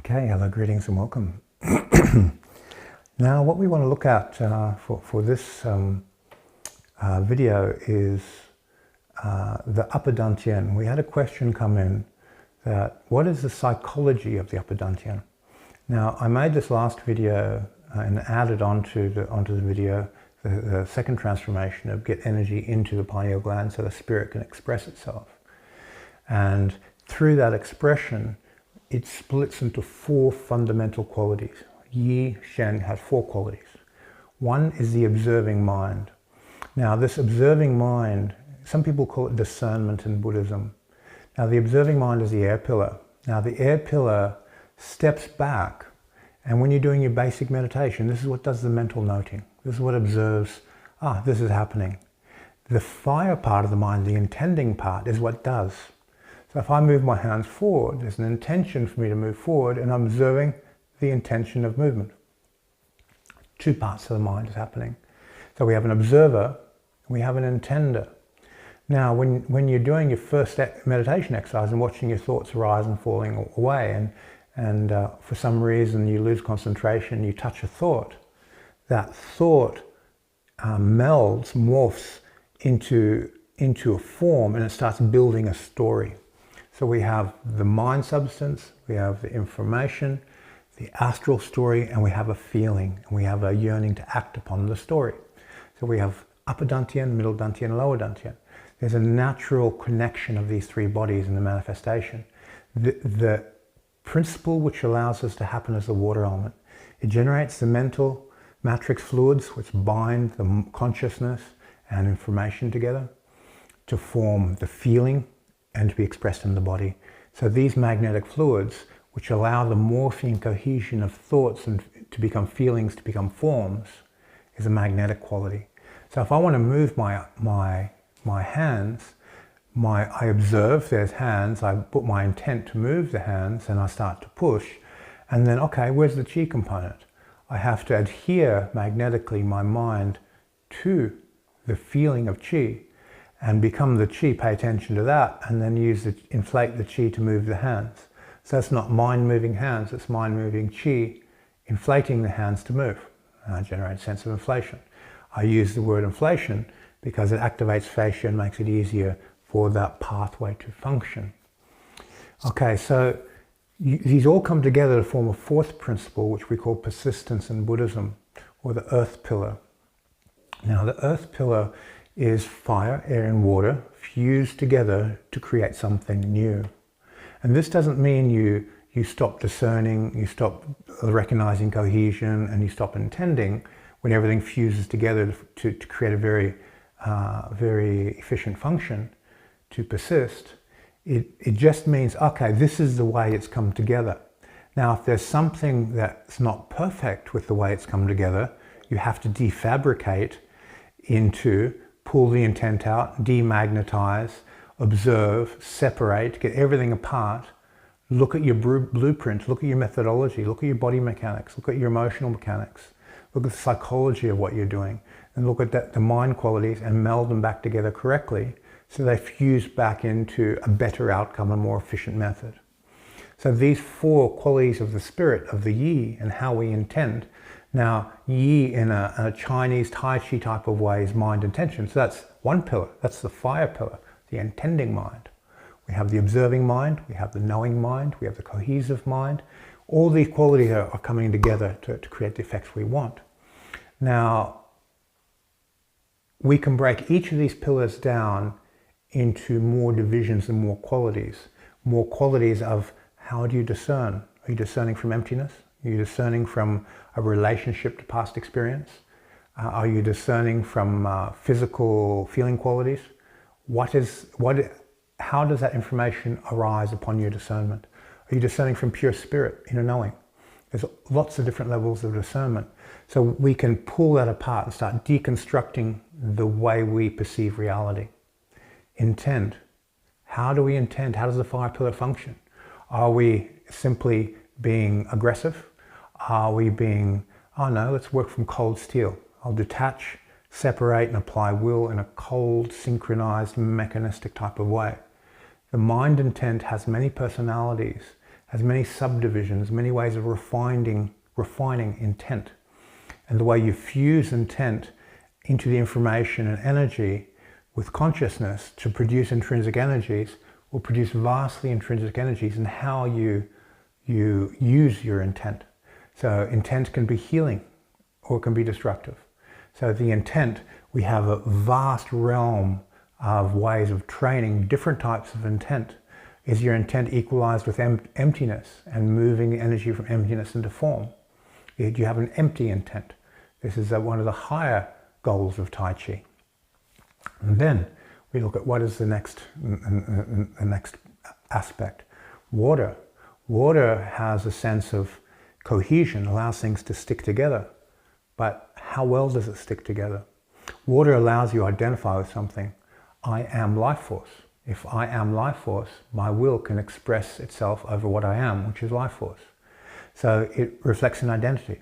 Okay, hello, greetings and welcome. Now what we want to look at for this video is the upper dantian. We had a question come in that what is the psychology of the upper dantian? Now I made this last video and added onto the video the second transformation of get energy into the pineal gland so the spirit can express itself. And through that expression, it splits into four fundamental qualities. Yi, Shen has four qualities. One is the observing mind. Now this observing mind, some people call it discernment in Buddhism. Now the observing mind is the air pillar. Now the air pillar steps back, and when you're doing your basic meditation, this is what does the mental noting. This is what observes, this is happening. The fire part of the mind, the intending part, is what does. So if I move my hands forward, there's an intention for me to move forward, and I'm observing the intention of movement. Two parts of the mind is happening. So we have an observer, and we have an intender. Now, when you're doing your first meditation exercise and watching your thoughts rise and falling away, and for some reason you lose concentration, you touch a thought, that thought melds, morphs into a form, and it starts building a story. So we have the mind substance, we have the information, the astral story, and we have a feeling, and we have a yearning to act upon the story. So we have upper dantian, middle dantian, lower dantian. There's a natural connection of these three bodies in the manifestation. The principle which allows this to happen is the water element. It generates the mental matrix fluids which bind the consciousness and information together to form the feeling and to be expressed in the body. So these magnetic fluids, which allow the morphing cohesion of thoughts and to become feelings, to become forms, is a magnetic quality. So if I want to move my hands, I observe there's hands, I put my intent to move the hands, and I start to push, and then, okay, where's the chi component? I have to adhere magnetically my mind to the feeling of chi, and become the chi, pay attention to that, and then inflate the chi to move the hands. So it's not mind moving hands, it's mind moving chi, inflating the hands to move. And I generate a sense of inflation. I use the word inflation because it activates fascia and makes it easier for that pathway to function. Okay, so these all come together to form a fourth principle, which we call persistence in Buddhism, or the earth pillar. Now the earth pillar is fire, air and water fused together to create something new. And this doesn't mean you stop discerning, you stop recognizing cohesion, and you stop intending when everything fuses together to create a very efficient function to persist. It just means, okay, this is the way it's come together. Now, if there's something that's not perfect with the way it's come together, you have to defabricate into pull the intent out, demagnetize, observe, separate, get everything apart, look at your blueprint, look at your methodology, look at your body mechanics, look at your emotional mechanics, look at the psychology of what you're doing, and look at the mind qualities and meld them back together correctly so they fuse back into a better outcome, a more efficient method. So these four qualities of the spirit, of the Yi, and how we intend. Now, Yi in a Chinese Tai Chi type of way is mind intention. So that's one pillar. That's the fire pillar, the intending mind. We have the observing mind, we have the knowing mind, we have the cohesive mind. All these qualities are coming together to create the effects we want. Now, we can break each of these pillars down into more divisions and more qualities of how do you discern? Are you discerning from emptiness? Are you discerning from a relationship to past experience? Are you discerning from physical feeling qualities? How does that information arise upon your discernment? Are you discerning from pure spirit, inner knowing? There's lots of different levels of discernment. So we can pull that apart and start deconstructing the way we perceive reality. Intent. How do we intend? How does the fire pillar function? Are we simply being aggressive? Are we being, oh no, let's work from cold steel. I'll detach, separate and apply will in a cold, synchronized, mechanistic type of way. The mind intent has many personalities has many subdivisions, many ways of refining intent. And the way you fuse intent into the information and energy with consciousness to produce intrinsic energies will produce vastly intrinsic energies in how you use your intent. So intent can be healing or it can be destructive. So the intent, we have a vast realm of ways of training different types of intent. Is your intent equalized with emptiness and moving the energy from emptiness into form? Do you have an empty intent? This is one of the higher goals of Tai Chi. And then we look at what is the next aspect. Water. Water has a sense of cohesion, allows things to stick together. But how well does it stick together? Water allows you to identify with something. I am life force. If I am life force, my will can express itself over what I am, which is life force. So it reflects in identity.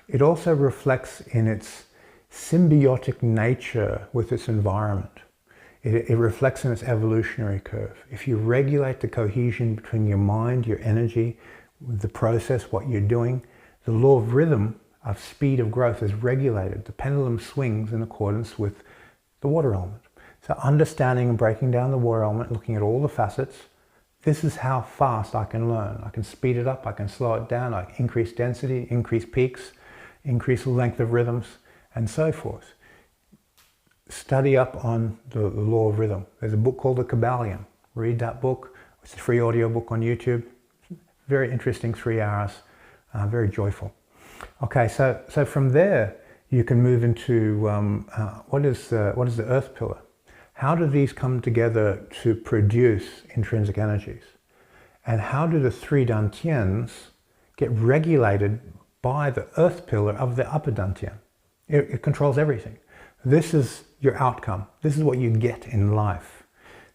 It also reflects in its symbiotic nature with its environment. It reflects in its evolutionary curve. If you regulate the cohesion between your mind, your energy, the process, what you're doing, the law of rhythm of speed of growth is regulated. The pendulum swings in accordance with the water element. So understanding and breaking down the water element, looking at all the facets, this is how fast I can learn. I can speed it up, I can slow it down, I can increase density, increase peaks, increase the length of rhythms, and so forth. Study up on the law of rhythm. There's a book called The Kabbalion. Read that book. It's a free audio book on YouTube. Very interesting, 3 hours, very joyful. Okay, so from there you can move into what is the earth pillar? How do these come together to produce intrinsic energies? And how do the 3 dantians get regulated by the earth pillar of the upper dantian? It controls everything. This is your outcome. This is what you get in life.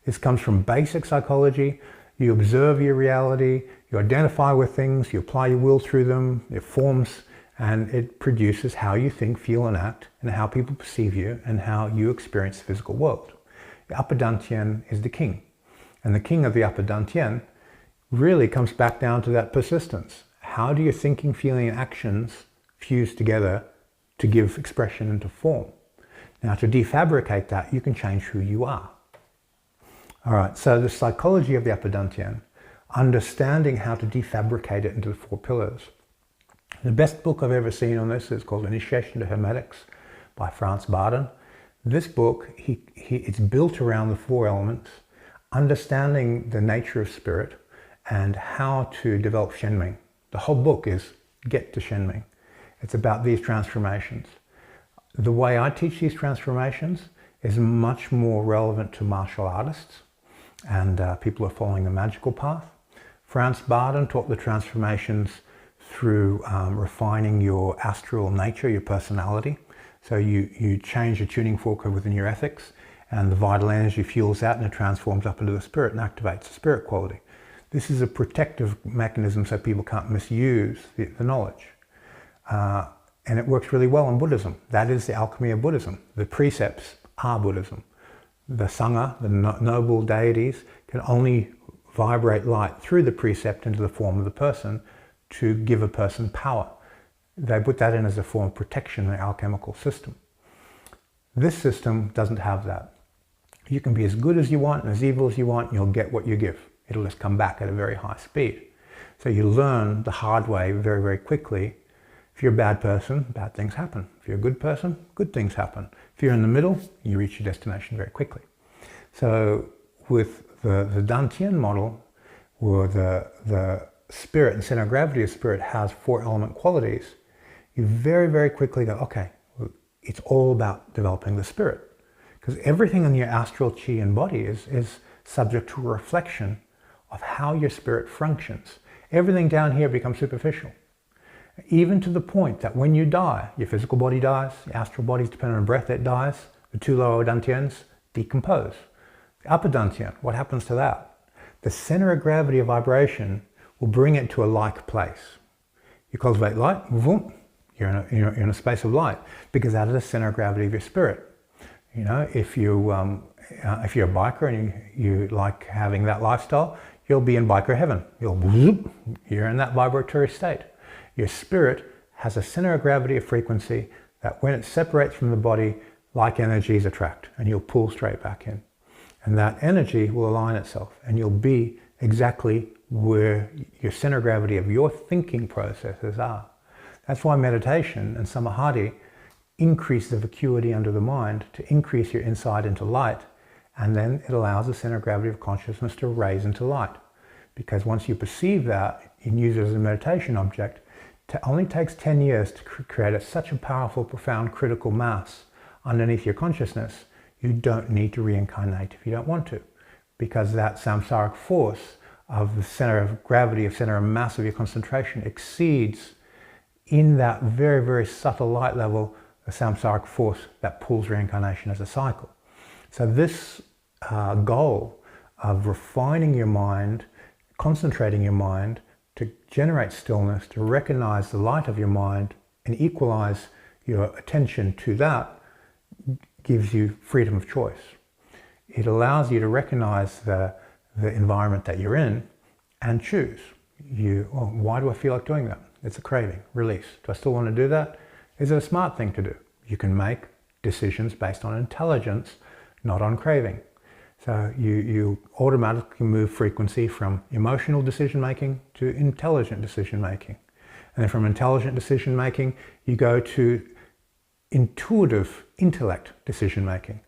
This comes from basic psychology. You observe your reality, you identify with things, you apply your will through them, it forms and it produces how you think, feel and act, and how people perceive you and how you experience the physical world. The upper dantian is the king. And the king of the upper dantian really comes back down to that persistence. How do your thinking, feeling and actions fuse together to give expression into form? Now to defabricate that, you can change who you are. All right, so the psychology of the upper dantian, understanding how to defabricate it into the 4 pillars. The best book I've ever seen on this is called Initiation to Hermetics by Franz Baden. This book, it's built around the 4 elements, understanding the nature of spirit and how to develop Shenming. The whole book is Get to Shenming. It's about these transformations. The way I teach these transformations is much more relevant to martial artists and people who are following the magical path. Franz Baden taught the transformations through refining your astral nature, your personality. So you change the tuning fork within your ethics and the vital energy fuels that and it transforms up into the spirit and activates the spirit quality. This is a protective mechanism so people can't misuse the knowledge. And it works really well in Buddhism. That is the alchemy of Buddhism. The precepts are Buddhism. The Sangha, the noble deities, can only vibrate light through the precept into the form of the person to give a person power. They put that in as a form of protection in the alchemical system. This system doesn't have that. You can be as good as you want and as evil as you want, and you'll get what you give. It'll just come back at a very high speed. So you learn the hard way very, very quickly. If you're a bad person, bad things happen. If you're a good person, good things happen. If you're in the middle, you reach your destination very quickly. So with the Dantian model, where the spirit and center of gravity of spirit has 4 element qualities, you very, very quickly go, okay, it's all about developing the spirit. Because everything in your astral chi and body is subject to a reflection of how your spirit functions. Everything down here becomes superficial. Even to the point that when you die, your physical body dies, your astral body is dependent on breath, it dies, the 2 lower dantians decompose. The upper dantian, what happens to that? The center of gravity of vibration will bring it to a like place. You cultivate light, boom, you're in a space of light, because that is the center of gravity of your spirit. You know, if you're a biker and you like having that lifestyle, you'll be in biker heaven. You're in that vibratory state. Your spirit has a center of gravity of frequency that when it separates from the body, like energies attract, and you'll pull straight back in. And that energy will align itself, and you'll be exactly where your center of gravity of your thinking processes are. That's why meditation and samadhi increase the vacuity under the mind to increase your insight into light, and then it allows the center of gravity of consciousness to raise into light. Because once you perceive that and use it as a meditation object, it only takes 10 years to create such a powerful, profound, critical mass underneath your consciousness. You don't need to reincarnate if you don't want to, because that samsaric force of the center of gravity, of center of mass of your concentration exceeds in that very, very subtle light level, the samsaric force that pulls reincarnation as a cycle. So this goal of refining your mind, concentrating your mind to generate stillness, to recognize the light of your mind and equalize your attention to that, gives you freedom of choice. It allows you to recognize the environment that you're in and choose. Why do I feel like doing that? It's a craving, release. Do I still want to do that? Is it a smart thing to do? You can make decisions based on intelligence, not on craving. So you automatically move frequency from emotional decision making to intelligent decision making. And then from intelligent decision making, you go to intuitive intellect decision making.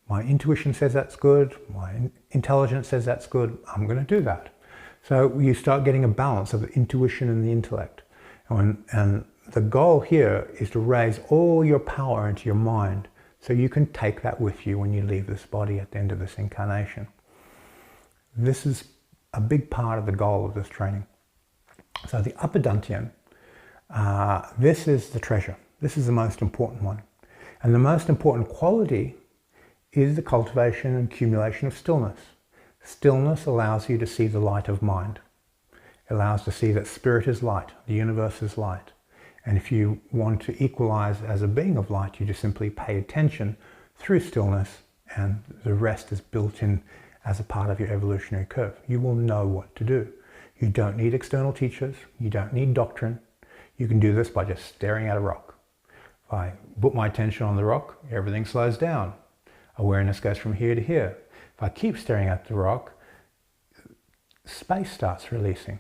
My intuition says that's good, my intelligence says that's good, I'm going to do that. So you start getting a balance of the intuition and the intellect. And the goal here is to raise all your power into your mind so you can take that with you when you leave this body at the end of this incarnation. This is a big part of the goal of this training. So the upper dantian, this is the treasure. This is the most important one. And the most important quality is the cultivation and accumulation of stillness. Stillness allows you to see the light of mind. It allows to see that spirit is light, the universe is light. And if you want to equalize as a being of light, you just simply pay attention through stillness, and the rest is built in as a part of your evolutionary curve. You will know what to do. You don't need external teachers. You don't need doctrine. You can do this by just staring at a rock. If I put my attention on the rock, everything slows down. Awareness goes from here to here. If I keep staring at the rock, space starts releasing.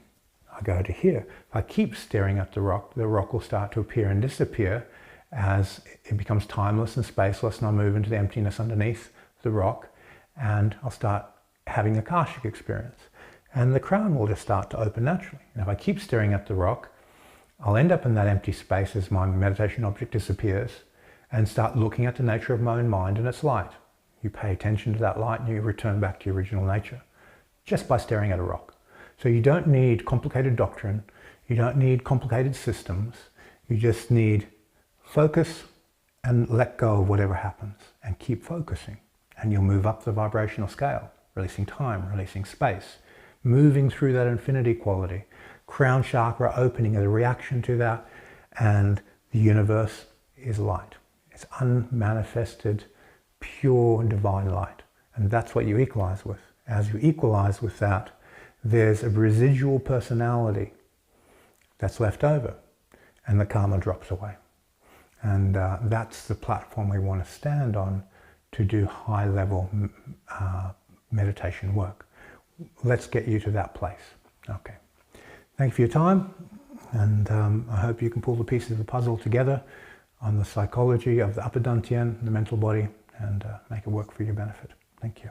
I go to here. If I keep staring at the rock will start to appear and disappear as it becomes timeless and spaceless, and I'll move into the emptiness underneath the rock, and I'll start having the Akashic experience. And the crown will just start to open naturally. And if I keep staring at the rock, I'll end up in that empty space as my meditation object disappears, and start looking at the nature of my own mind and its light. You pay attention to that light and you return back to your original nature just by staring at a rock. So you don't need complicated doctrine, you don't need complicated systems, you just need focus and let go of whatever happens and keep focusing. And you'll move up the vibrational scale, releasing time, releasing space, moving through that infinity quality, crown chakra opening as a reaction to that, and the universe is light. It's unmanifested, pure divine light. And that's what you equalize with. As you equalize with that, there's a residual personality that's left over, and the karma drops away. And that's the platform we want to stand on to do high-level meditation work. Let's get you to that place. Okay. Thank you for your time, and I hope you can pull the pieces of the puzzle together on the psychology of the upper dantian, the mental body, and make it work for your benefit. Thank you.